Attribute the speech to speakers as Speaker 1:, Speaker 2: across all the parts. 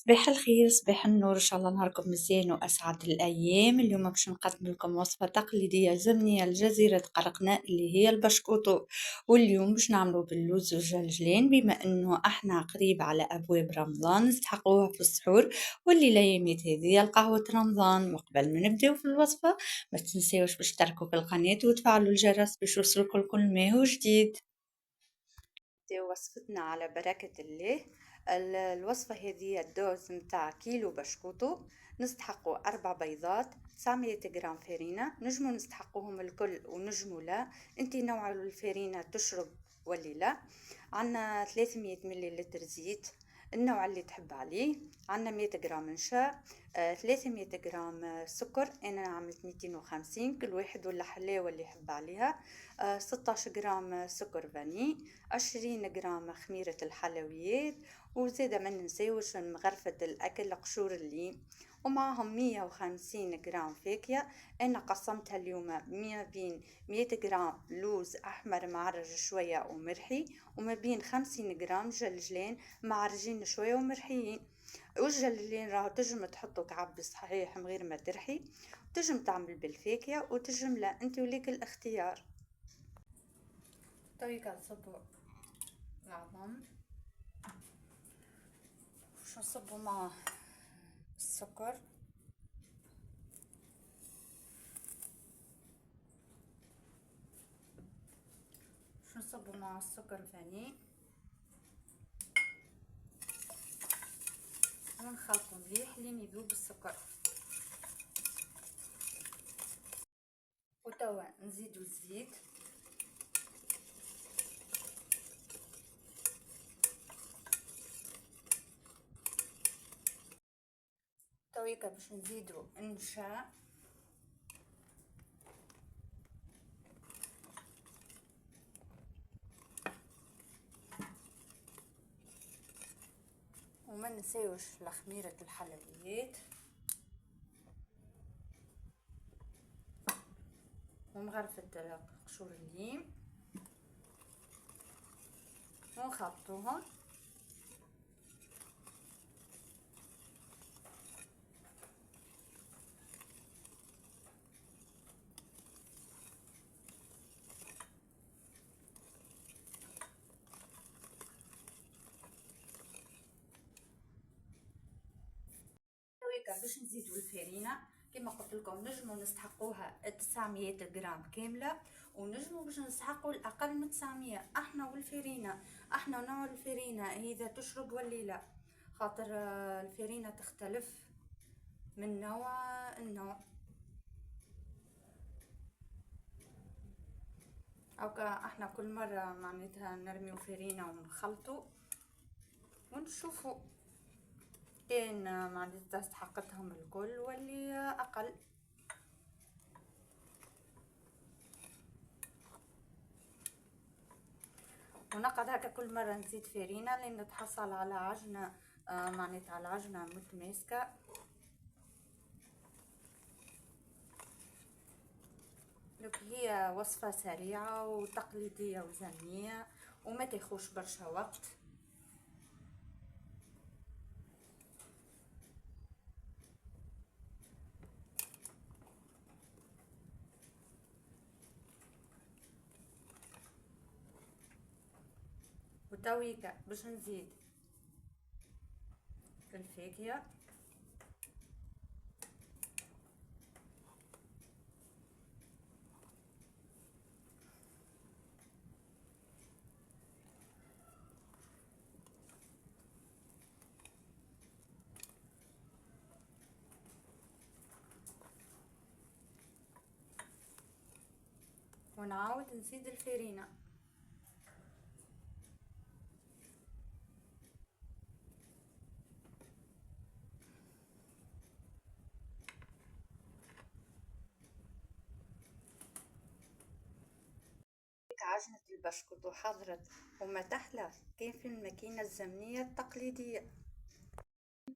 Speaker 1: صباح الخير، صباح النور، إن شاء الله نهاركم مزيان وأسعد الأيام. اليوم باش نقدم لكم وصفة تقليدية زمنية لجزيرة قرقنا اللي هي البشكوطو. واليوم باش نعملو باللوز والجلجلين، بما أنه احنا قريب على أبواب رمضان نستحقوها في السحور، والليلة يميت هذه القهوة رمضان. وقبل ما نبداو في الوصفة ما تنساوش باش تشتركوا في القناة وتفعلوا الجرس باش يوصلكم كل ما هو جديد. نبداو وصفتنا على بركة الله. الوصفة هذه الدوز متاع كيلو بشكوطو، نستحقوا 4 بيضات، 900 جرام فرينة. نجمو نستحقوهم الكل ونجمو لا، انتي نوع الفرينة تشرب واللي لا. عنا 300 مليلتر زيت النوع اللي تحب عليه. عنا 100 جرام نشا، 300 جرام سكر، انا عملت 250 كل واحد ولا حلاوة اللي يحب عليها. 16 جرام سكر فاني، 20 جرام خميرة الحلويات، وزيادة ما ننساوش مغرفة الأكل قشور الليم، ومعهم 150 جرام فاكهة. أنا قسمتها اليوم ما بين 100 جرام لوز أحمر معرج شوية ومرحي، وما بين 50 جرام جلجلين معرجين شوية ومرحيين. والجلجلين راهو تجم تحطو كعب صحيح من غير ما ترحي، تجم تعمل بالفاكهة وتجم لا، انت وليك الاختيار. طريقة نصبو العظم، باش نصبو مع السكر، باش نصبو مع السكر فاني ونخلطو مليح لين يذوب السكر. وتوا نزيدو الزيت، تويكا باش نزيدو النشا، وما نساوش لخميرة الحلويات، ومغرفة قشور الليم، ونخلطوهم. تويكا باش نزيدو الفرينة، كما قلت لكم نجمو نستحقوها 900 جرام كاملة، ونجمو باش نستحقو الاقل من 900. احنا والفرينة، احنا نوع الفرينة اذا تشرب ولا لا، خاطر الفرينة تختلف من نوع النوع. اوكا احنا كل مرة معناتها نرميو فرينة ونخلطو ونشوفو كان معناتها استحقتهم الكل واللي اقل. ونقعد هكا كل مرة نزيد فرينة لين نتحصل على عجنة، معناتها على عجنة متماسكة. لك هي وصفة سريعة وتقليدية وزمنية وما تاخوش برشا وقت. وتويكا باش نزيد الفاكهة، ونعاود نزيد الفرينة. عجنة البسكوت حضرت وما تحلى كان في الماكينة الزمنية التقليدية.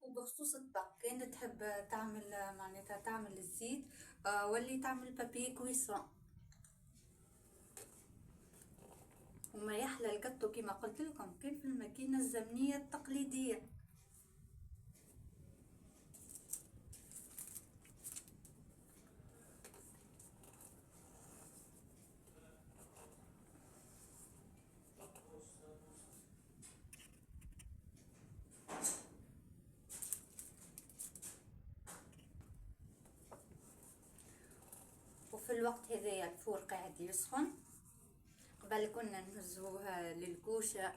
Speaker 1: وبخصوص الطبق كان تحب تعمل معناتها تعمل الزيت، واللي تعمل بابي كويسون، وما يحلى القطو كما قلت لكم كان في الماكينة الزمنية التقليدية. الوقت هذايا الفور قاعد يسخن. قبل كنا نهزوها للكوشة،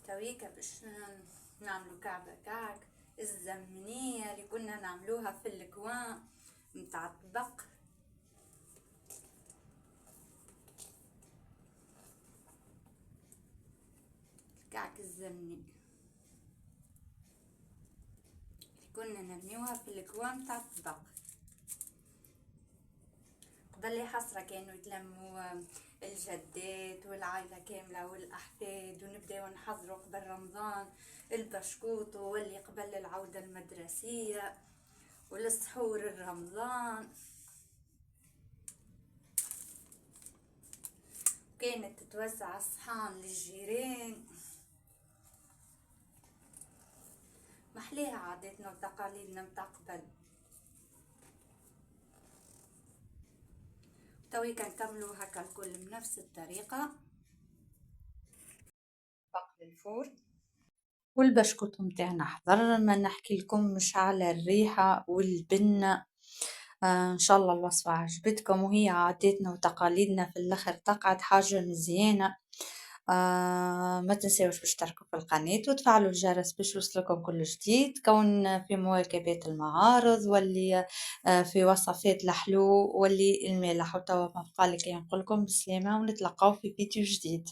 Speaker 1: تويكا باش نعملو كعبة كعك. الزمنية اللي كنا نعملوها في الكوان متاع الطبق، الكعك الزمني اللي كنا نرميوها في الكوان متاع الطبق. قبل حسرة كانوا يتلموا الجدات والعائلة كاملة والأحفاد، ونبداو نحضروا قبل رمضان البشكوط، واللي قبل العودة المدرسية والسحور الرمضان. كانت تتوزع الصحان للجيران. محليها عاداتنا وتقاليدنا متاع قبل. توي كنكملو هكا الكل بنفس الطريقة. بقل الفور والبشكوت متاعنا حضر، ما نحكي لكم مش على الريحة والبنة. ان شاء الله الوصفة عجبتكم، وهي عاداتنا وتقاليدنا في الاخر تقعد حاجة مزيانة. ما تنساوش باش تشتركوا في القناة وتفعلوا الجرس باش يوصلكم كل جديد، كون في مواكبات المعارض واللي في وصفات الحلو واللي المالح. وتوا ما بقالي كي نقولكم بسلامة، ونتلقاو في فيديو جديد.